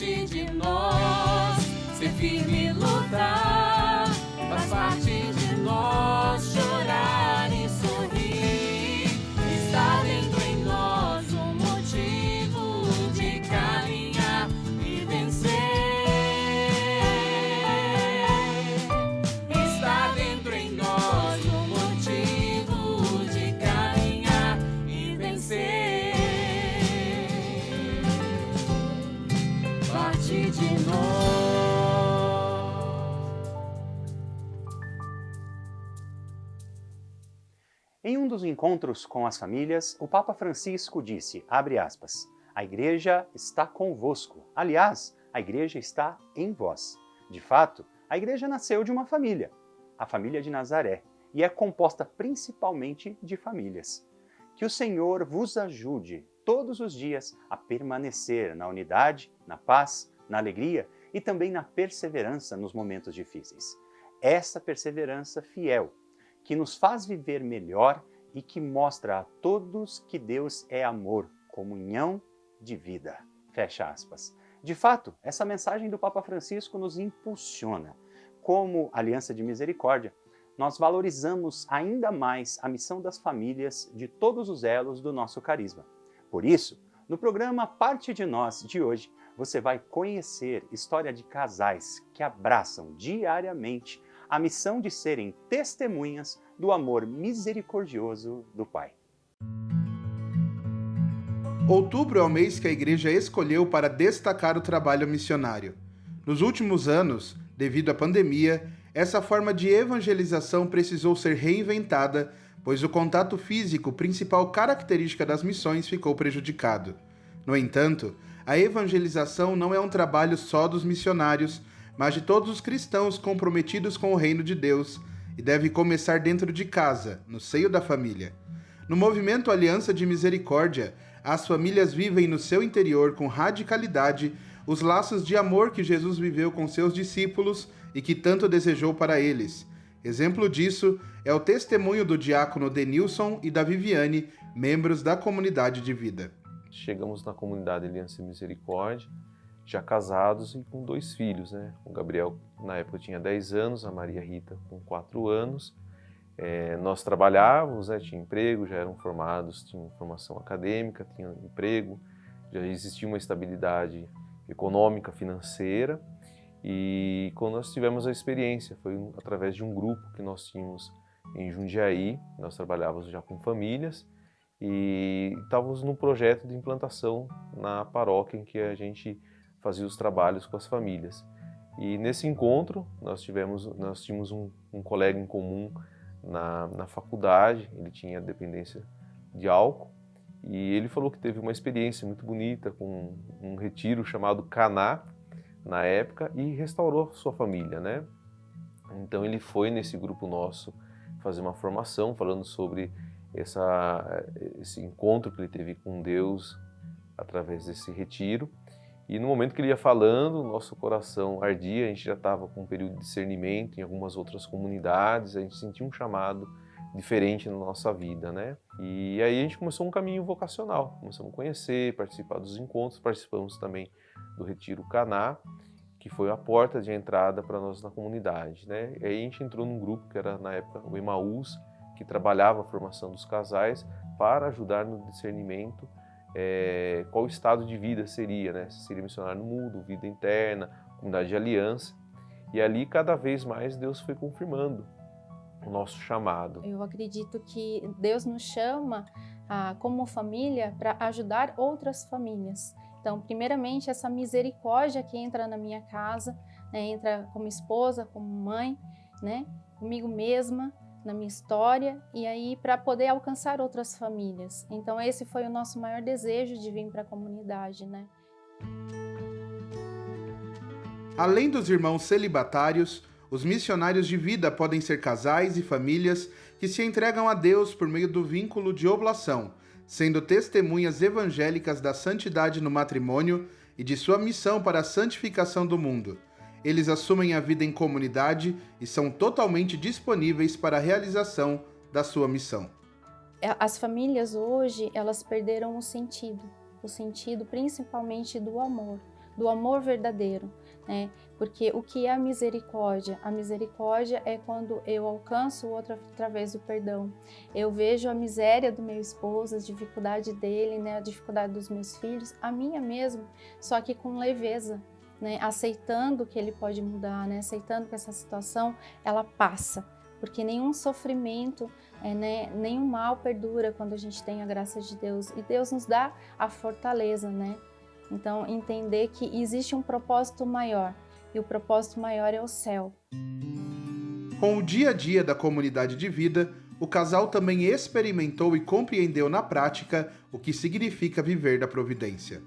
parte de nós. Ser firme e lutar, faz parte de nós. Chorar e sorrir, está dentro em nós um motivo de caminhar e vencer. Está dentro em nós um motivo de caminhar e vencer. Parte de nós. Em um dos encontros com as famílias, o Papa Francisco disse, abre aspas, a igreja está convosco. Aliás, a igreja está em vós. De fato, a igreja nasceu de uma família, a família de Nazaré, e é composta principalmente de famílias. Que o Senhor vos ajude todos os dias a permanecer na unidade, na paz, na alegria e também na perseverança nos momentos difíceis. Essa perseverança fiel, que nos faz viver melhor e que mostra a todos que Deus é amor, comunhão de vida. Fecha aspas. De fato, essa mensagem do Papa Francisco nos impulsiona. Como Aliança de Misericórdia, nós valorizamos ainda mais a missão das famílias de todos os elos do nosso carisma. Por isso, no programa Parte de Nós de hoje, você vai conhecer história de casais que abraçam diariamente a missão de serem testemunhas do amor misericordioso do Pai. Outubro é o mês que a Igreja escolheu para destacar o trabalho missionário. Nos últimos anos, devido à pandemia, essa forma de evangelização precisou ser reinventada, pois o contato físico, principal característica das missões, ficou prejudicado. No entanto, a evangelização não é um trabalho só dos missionários, mas de todos os cristãos comprometidos com o reino de Deus, e deve começar dentro de casa, no seio da família. No movimento Aliança de Misericórdia, as famílias vivem no seu interior com radicalidade os laços de amor que Jesus viveu com seus discípulos e que tanto desejou para eles. Exemplo disso é o testemunho do diácono Denilson e da Viviane, membros da comunidade de vida. Chegamos na comunidade Aliança e Misericórdia, já casados e com 2 filhos, né? O Gabriel, na época, tinha 10 anos, a Maria Rita com 4 anos. Nós trabalhávamos, né? Tinha emprego, já eram formados, tinham formação acadêmica, tinham emprego, já existia uma estabilidade econômica, financeira. E quando nós tivemos a experiência, foi através de um grupo que nós tínhamos em Jundiaí, nós trabalhávamos já com famílias, e estávamos num projeto de implantação na paróquia em que a gente fazia os trabalhos com as famílias. E nesse encontro nós tínhamos um colega em comum na faculdade, ele tinha dependência de álcool, e ele falou que teve uma experiência muito bonita com um retiro chamado Caná, na época, e restaurou sua família, né? Então ele foi nesse grupo nosso fazer uma formação falando sobre esse encontro que ele teve com Deus através desse retiro. E no momento que ele ia falando, o nosso coração ardia, a gente já estava com um período de discernimento em algumas outras comunidades, a gente sentia um chamado diferente na nossa vida, né? E aí a gente começou um caminho vocacional, começamos a conhecer, participar dos encontros, participamos também do Retiro Caná, que foi a porta de entrada para nós na comunidade, né? E aí a gente entrou num grupo que era, na época, o Emaús, que trabalhava a formação dos casais para ajudar no discernimento qual estado de vida seria, né? Se seria missionário no mundo, vida interna, comunidade de aliança. E ali, cada vez mais, Deus foi confirmando o nosso chamado. Eu acredito que Deus nos chama como família para ajudar outras famílias. Então, primeiramente, essa misericórdia que entra na minha casa, né? Entra como esposa, como mãe, né? Comigo mesma, na minha história, e aí para poder alcançar outras famílias. Então esse foi o nosso maior desejo de vir para a comunidade, né? Além dos irmãos celibatários, os missionários de vida podem ser casais e famílias que se entregam a Deus por meio do vínculo de oblação, sendo testemunhas evangélicas da santidade no matrimônio e de sua missão para a santificação do mundo. Eles assumem a vida em comunidade e são totalmente disponíveis para a realização da sua missão. As famílias hoje, elas perderam o sentido principalmente do amor. do amor verdadeiro, né? Porque o que é a misericórdia? A misericórdia é quando eu alcanço o outro através do perdão. Eu vejo a miséria do meu esposo, a dificuldade dele, né? A dificuldade dos meus filhos, a minha mesmo, só que com leveza, né? Aceitando que ele pode mudar, né? Aceitando que essa situação ela passa. Porque nenhum sofrimento, né, nenhum mal perdura quando a gente tem a graça de Deus. E Deus nos dá a fortaleza, né? Então, entender que existe um propósito maior. E o propósito maior é o céu. Com o dia a dia da comunidade de vida, o casal também experimentou e compreendeu na prática o que significa viver da providência.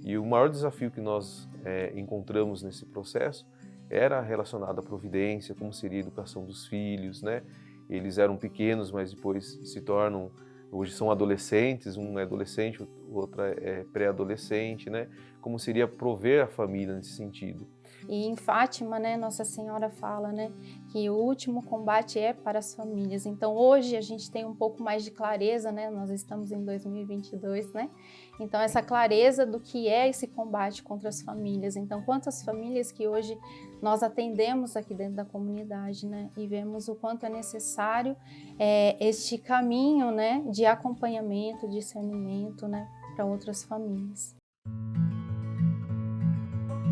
E o maior desafio que nós encontramos nesse processo era relacionado à providência, como seria a educação dos filhos, né? Eles eram pequenos, mas depois se tornam, hoje são adolescentes, um é adolescente, o outro é pré-adolescente, né? Como seria prover a família nesse sentido. E em Fátima, né, Nossa Senhora fala, né, que o último combate é para as famílias. Então hoje a gente tem um pouco mais de clareza, né, nós estamos em 2022, né? Então essa clareza do que é esse combate contra as famílias. Então quantas famílias que hoje nós atendemos aqui dentro da comunidade, né, e vemos o quanto é necessário este caminho, né, de acompanhamento, discernimento, né, para outras famílias.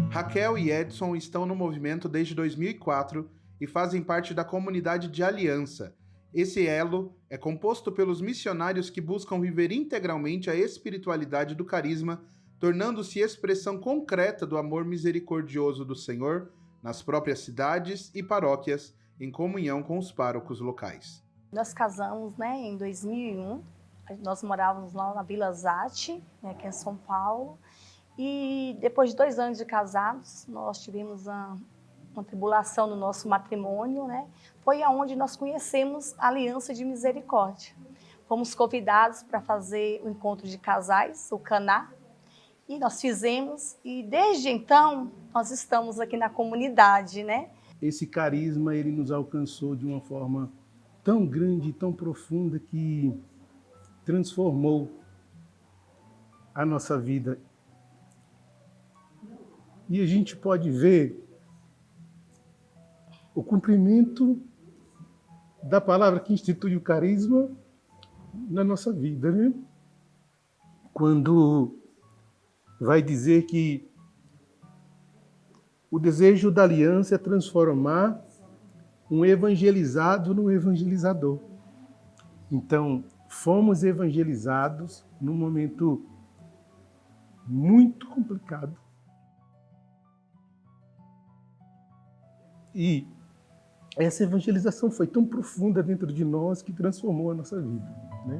Raquel e Edson estão no movimento desde 2004 e fazem parte da comunidade de Aliança. Esse elo é composto pelos missionários que buscam viver integralmente a espiritualidade do carisma, tornando-se expressão concreta do amor misericordioso do Senhor nas próprias cidades e paróquias, em comunhão com os párocos locais. Nós casamos, né, em 2001, nós morávamos lá na Vila Zate, né, aqui em São Paulo. E depois de 2 anos de casados, nós tivemos uma tribulação no nosso matrimônio, né? Foi aonde nós conhecemos a Aliança de Misericórdia. Fomos convidados para fazer o encontro de casais, o Caná, e nós fizemos, e desde então nós estamos aqui na comunidade, né? Esse carisma, ele nos alcançou de uma forma tão grande, tão profunda, que transformou a nossa vida. E a gente pode ver o cumprimento da palavra que institui o carisma na nossa vida, né? Quando vai dizer que o desejo da aliança é transformar um evangelizado num evangelizador. Então, fomos evangelizados num momento muito complicado. E essa evangelização foi tão profunda dentro de nós que transformou a nossa vida, né?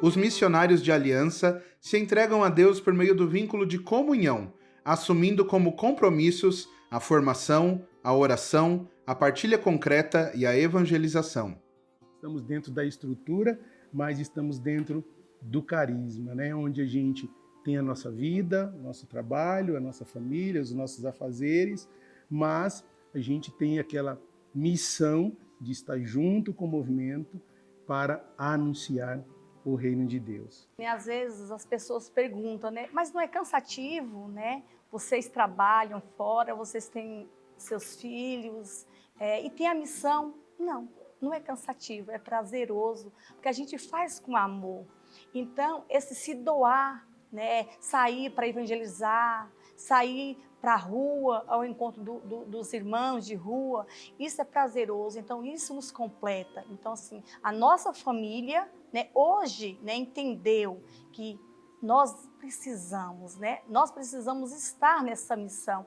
Os missionários de Aliança se entregam a Deus por meio do vínculo de comunhão, assumindo como compromissos a formação, a oração, a partilha concreta e a evangelização. Estamos dentro da estrutura, mas estamos dentro do carisma, né? Onde a gente tem a nossa vida, o nosso trabalho, a nossa família, os nossos afazeres, mas a gente tem aquela missão de estar junto com o movimento para anunciar o reino de Deus. E às vezes as pessoas perguntam, né? Mas não é cansativo, né? Vocês trabalham fora, vocês têm seus filhos e tem a missão. Não é cansativo, é prazeroso, porque a gente faz com amor. Então, esse se doar, né? Sair para evangelizar, sair para a rua, ao encontro dos irmãos de rua, isso é prazeroso, então isso nos completa. Então, assim, a nossa família, né, hoje, né, entendeu que nós precisamos, né? Nós precisamos estar nessa missão.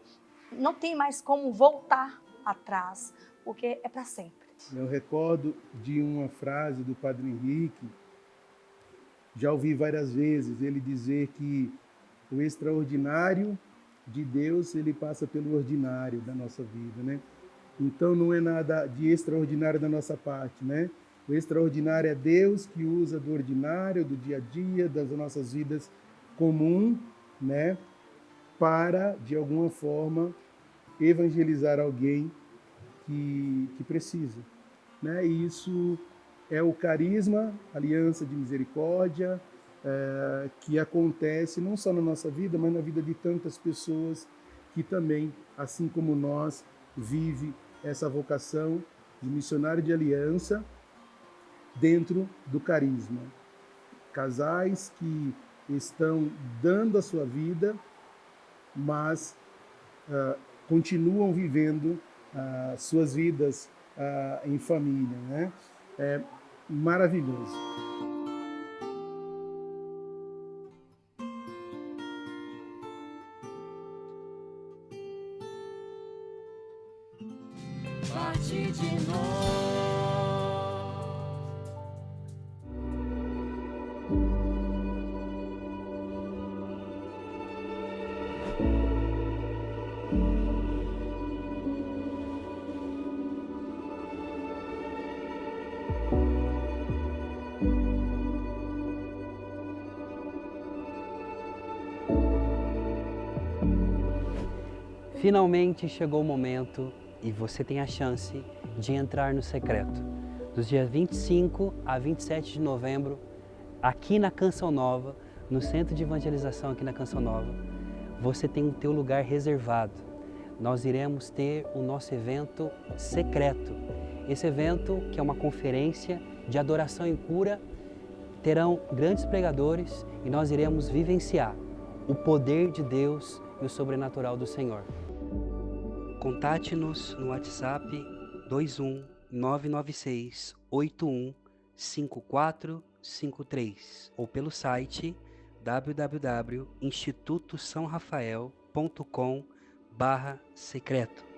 Não tem mais como voltar atrás, porque é para sempre. Eu recordo de uma frase do Padre Henrique, já ouvi várias vezes ele dizer que o extraordinário de Deus, ele passa pelo ordinário da nossa vida, né? Então não é nada de extraordinário da nossa parte, né? O extraordinário é Deus que usa do ordinário, do dia a dia, das nossas vidas comum, né? Para, de alguma forma, evangelizar alguém que precisa, né? E isso é o carisma, aliança de misericórdia, que acontece não só na nossa vida, mas na vida de tantas pessoas que também, assim como nós, vive essa vocação de missionário de aliança dentro do carisma. Casais que estão dando a sua vida, mas continuam vivendo suas vidas em família, né? É maravilhoso. Parte de nós. Finalmente chegou o momento e você tem a chance de entrar no secreto. Dos dias 25 a 27 de novembro, aqui na Canção Nova, no Centro de Evangelização aqui na Canção Nova, você tem o teu lugar reservado. Nós iremos ter o nosso evento secreto. Esse evento, que é uma conferência de adoração e cura, terão grandes pregadores e nós iremos vivenciar o poder de Deus e o sobrenatural do Senhor. Contate-nos no WhatsApp 21 996 81 5453 ou pelo site www.institutosaorafael.com/secreto.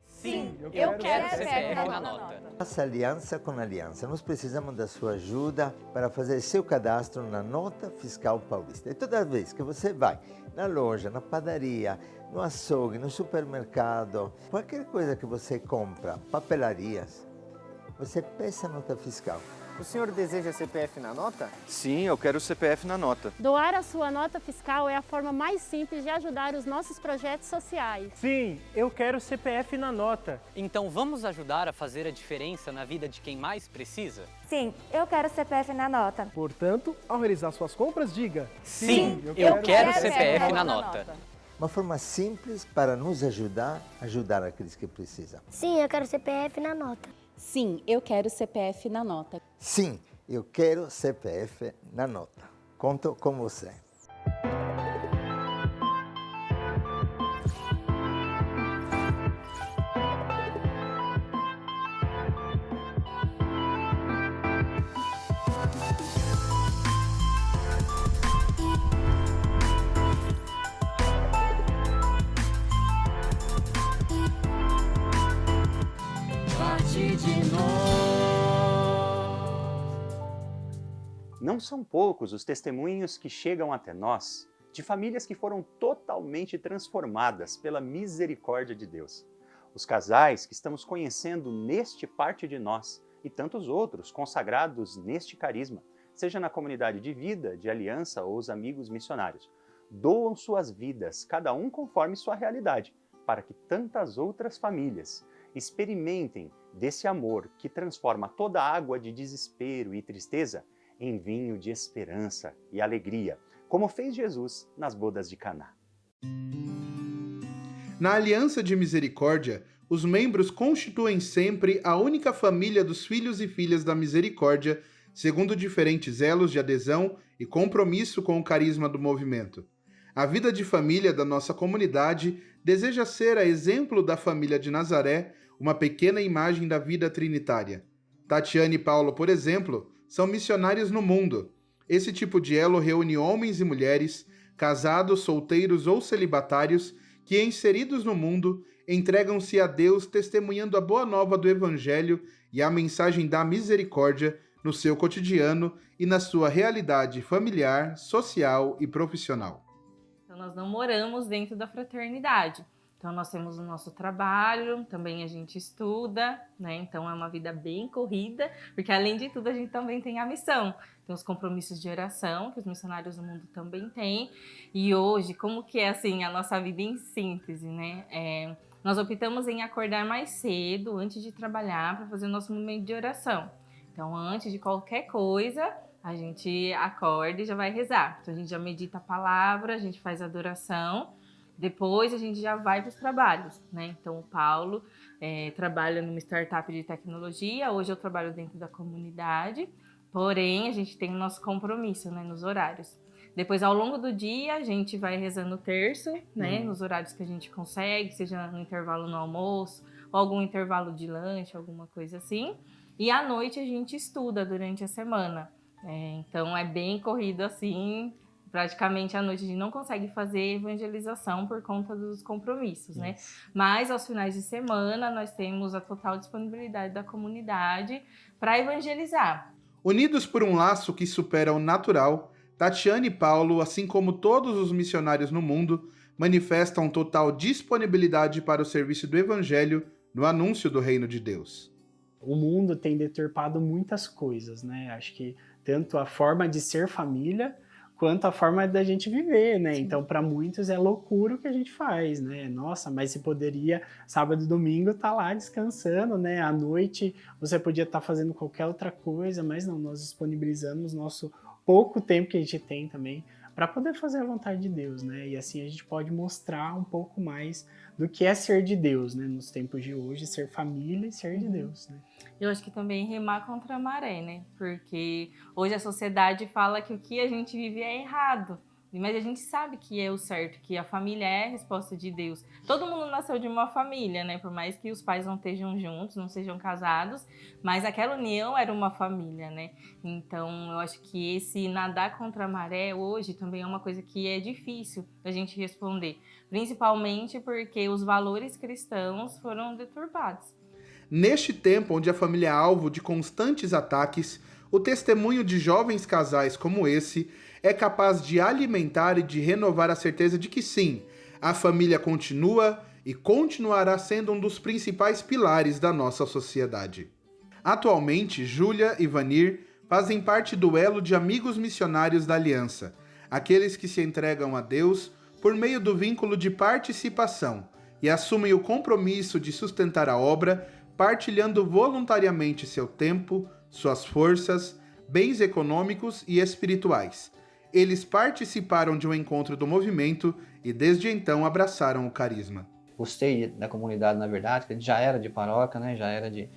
Sim, eu quero CPF na na nota. Faça aliança com aliança. Nós precisamos da sua ajuda para fazer seu cadastro na Nota Fiscal Paulista. E toda vez que você vai na loja, na padaria, no açougue, no supermercado, qualquer coisa que você compra, papelarias, você peça a nota fiscal. O senhor deseja CPF na nota? Sim, eu quero o CPF na nota. Doar a sua nota fiscal é a forma mais simples de ajudar os nossos projetos sociais. Sim, eu quero CPF na nota. Então vamos ajudar a fazer a diferença na vida de quem mais precisa? Sim, eu quero CPF na nota. Portanto, ao realizar suas compras, diga: Sim, eu quero CPF na nota. Uma forma simples para nos ajudar a ajudar aqueles que precisam. Sim, eu quero CPF na nota. Sim, eu quero CPF na nota. Sim, eu quero CPF na nota. Conto com você. Não são poucos os testemunhos que chegam até nós de famílias que foram totalmente transformadas pela misericórdia de Deus. Os casais que estamos conhecendo neste Parte de Nós e tantos outros consagrados neste carisma, seja na comunidade de vida, de aliança ou os amigos missionários, doam suas vidas, cada um conforme sua realidade, para que tantas outras famílias experimentem desse amor que transforma toda a água de desespero e tristeza em vinho de esperança e alegria, como fez Jesus nas bodas de Caná. Na Aliança de Misericórdia, os membros constituem sempre a única família dos filhos e filhas da misericórdia, segundo diferentes elos de adesão e compromisso com o carisma do movimento. A vida de família da nossa comunidade deseja ser, a exemplo da família de Nazaré, uma pequena imagem da vida trinitária. Tatiane e Paulo, por exemplo, são missionários no mundo. Esse tipo de elo reúne homens e mulheres, casados, solteiros ou celibatários, que, inseridos no mundo, entregam-se a Deus testemunhando a boa nova do Evangelho e a mensagem da misericórdia no seu cotidiano e na sua realidade familiar, social e profissional. Então, nós não moramos dentro da fraternidade. Então, nós temos o nosso trabalho, também a gente estuda, né? Então, é uma vida bem corrida, porque além de tudo, a gente também tem a missão. Tem os compromissos de oração, que os missionários do mundo também têm. E hoje, como que é, assim, a nossa vida em síntese, né? Nós optamos em acordar mais cedo, antes de trabalhar, para fazer o nosso momento de oração. Então, antes de qualquer coisa, a gente acorda e já vai rezar. Então, a gente já medita a palavra, a gente faz a adoração. Depois a gente já vai para os trabalhos, né? Então o Paulo trabalha numa startup de tecnologia, hoje eu trabalho dentro da comunidade, porém a gente tem o nosso compromisso, né, nos horários. Depois ao longo do dia a gente vai rezando o terço, né, nos horários que a gente consegue, seja no intervalo no almoço, ou algum intervalo de lanche, alguma coisa assim. E à noite a gente estuda durante a semana. Então é bem corrido assim. Praticamente à noite a gente não consegue fazer evangelização por conta dos compromissos, né? Mas aos finais de semana nós temos a total disponibilidade da comunidade para evangelizar. Unidos por um laço que supera o natural, Tatiana e Paulo, assim como todos os missionários no mundo, manifestam total disponibilidade para o serviço do evangelho no anúncio do reino de Deus. O mundo tem deturpado muitas coisas, né? Acho que tanto a forma de ser família, quanto a forma da gente viver, né? Então, para muitos é loucura o que a gente faz, né? Nossa, mas se poderia, sábado e domingo, estar lá descansando, né? À noite você podia estar fazendo qualquer outra coisa, mas não, nós disponibilizamos nosso pouco tempo que a gente tem também para poder fazer a vontade de Deus, né? E assim a gente pode mostrar um pouco mais do que é ser de Deus, né? Nos tempos de hoje, ser família e ser de Deus, né? Eu acho que também remar contra a maré, né? Porque hoje a sociedade fala que o que a gente vive é errado. Mas a gente sabe que é o certo, que a família é a resposta de Deus. Todo mundo nasceu de uma família, né? Por mais que os pais não estejam juntos, não sejam casados, mas aquela união era uma família, né? Então, eu acho que esse nadar contra a maré hoje também é uma coisa que é difícil da gente responder. Principalmente porque os valores cristãos foram deturpados. Neste tempo onde a família é alvo de constantes ataques, o testemunho de jovens casais como esse é capaz de alimentar e de renovar a certeza de que sim, a família continua e continuará sendo um dos principais pilares da nossa sociedade. Atualmente, Júlia e Vanir fazem parte do elo de amigos missionários da Aliança, aqueles que se entregam a Deus por meio do vínculo de participação e assumem o compromisso de sustentar a obra, partilhando voluntariamente seu tempo, suas forças, bens econômicos e espirituais. Eles participaram de um encontro do movimento e desde então abraçaram o carisma. Gostei da comunidade, na verdade, que já era de paróquia, né? Já era de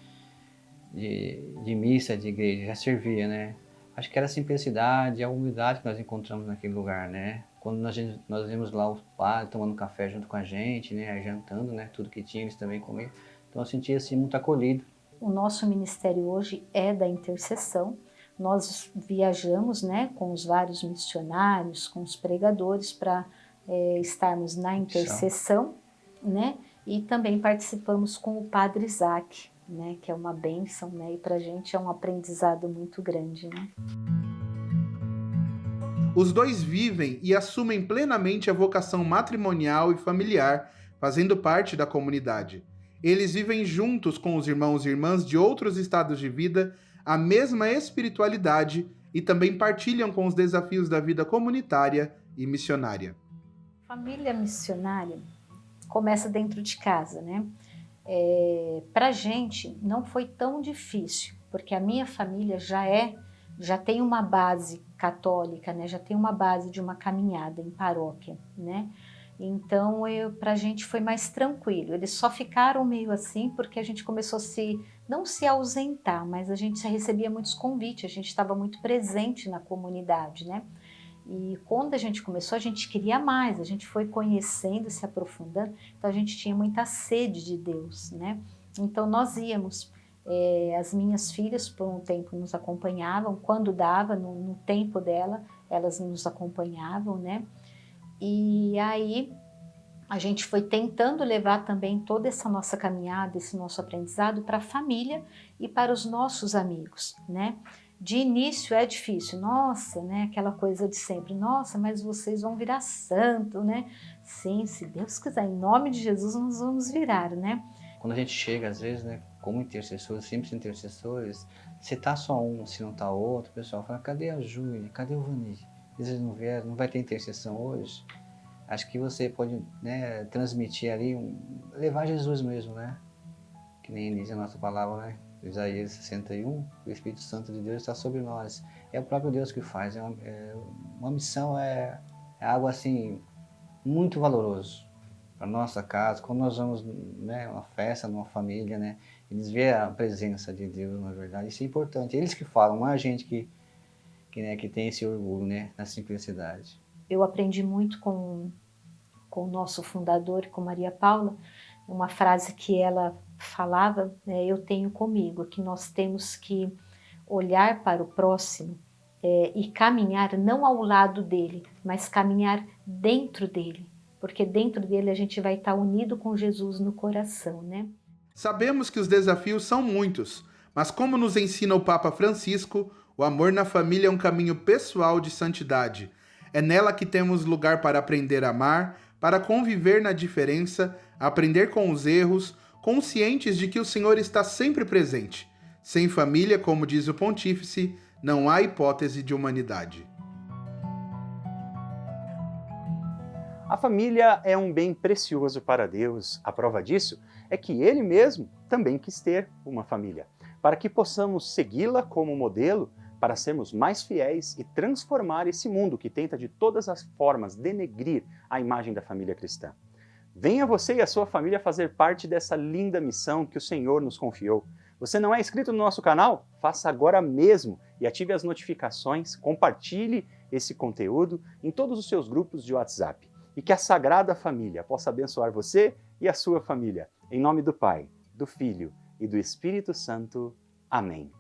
missa, de igreja, já servia, né? Acho que era a simplicidade e a humildade que nós encontramos naquele lugar, né? Quando nós vimos lá o padre tomando café junto com a gente, né? Jantando, né? Tudo que tinha, eles também comiam. Então eu sentia assim muito acolhido. O nosso ministério hoje é da intercessão. Nós viajamos, né, com os vários missionários, com os pregadores para estarmos na intercessão, né? E também participamos com o Padre Isaac, né, que é uma bênção, né? E para a gente é um aprendizado muito grande, né? Os dois vivem e assumem plenamente a vocação matrimonial e familiar, fazendo parte da comunidade. Eles vivem juntos com os irmãos e irmãs de outros estados de vida a mesma espiritualidade e também partilham com os desafios da vida comunitária e missionária. Família missionária começa dentro de casa, né? Para a gente não foi tão difícil, porque a minha família já tem uma base católica, né? Já tem uma base de uma caminhada em paróquia, né? Então, para a gente foi mais tranquilo. Eles só ficaram meio assim porque a gente começou não se ausentar, mas a gente recebia muitos convites, a gente estava muito presente na comunidade, né? E quando a gente começou, a gente queria mais, a gente foi conhecendo, se aprofundando, então a gente tinha muita sede de Deus, né? Então nós íamos, as minhas filhas por um tempo nos acompanhavam, quando dava, no tempo dela, elas nos acompanhavam, né? E aí a gente foi tentando levar também toda essa nossa caminhada, esse nosso aprendizado para a família e para os nossos amigos, né? De início é difícil, nossa, né? Aquela coisa de sempre, nossa, mas vocês vão virar santo, né? Sim, se Deus quiser, em nome de Jesus nós vamos virar, né? Quando a gente chega, às vezes, né, como intercessores, simples intercessores, se tá só um, se não tá outro, o pessoal fala, cadê a Júlia, cadê o Vani? Eles não vieram, não vai ter intercessão hoje? Acho que você pode, né, transmitir ali, levar Jesus mesmo, né? Que nem diz a nossa palavra, né? Isaías 61, o Espírito Santo de Deus está sobre nós. É o próprio Deus que faz. Uma missão é algo assim muito valoroso para nossa casa. Quando nós vamos, né, uma festa, numa família, né, eles veem a presença de Deus, na verdade. Isso é importante. Eles que falam, não é a gente que tem esse orgulho, né, na simplicidade. Eu aprendi muito com o nosso fundador, com Maria Paula, uma frase que ela falava, eu tenho comigo, que nós temos que olhar para o próximo e caminhar não ao lado dele, mas caminhar dentro dele, porque dentro dele a gente vai estar unido com Jesus no coração, né? Sabemos que os desafios são muitos, mas como nos ensina o Papa Francisco, o amor na família é um caminho pessoal de santidade. É nela que temos lugar para aprender a amar, para conviver na diferença, aprender com os erros, conscientes de que o Senhor está sempre presente. Sem família, como diz o Pontífice, não há hipótese de humanidade. A família é um bem precioso para Deus. A prova disso é que Ele mesmo também quis ter uma família, para que possamos segui-la como modelo, para sermos mais fiéis e transformar esse mundo que tenta de todas as formas denegrir a imagem da família cristã. Venha você e a sua família fazer parte dessa linda missão que o Senhor nos confiou. Você não é inscrito no nosso canal? Faça agora mesmo e ative as notificações, compartilhe esse conteúdo em todos os seus grupos de WhatsApp. E que a Sagrada Família possa abençoar você e a sua família. Em nome do Pai, do Filho e do Espírito Santo. Amém.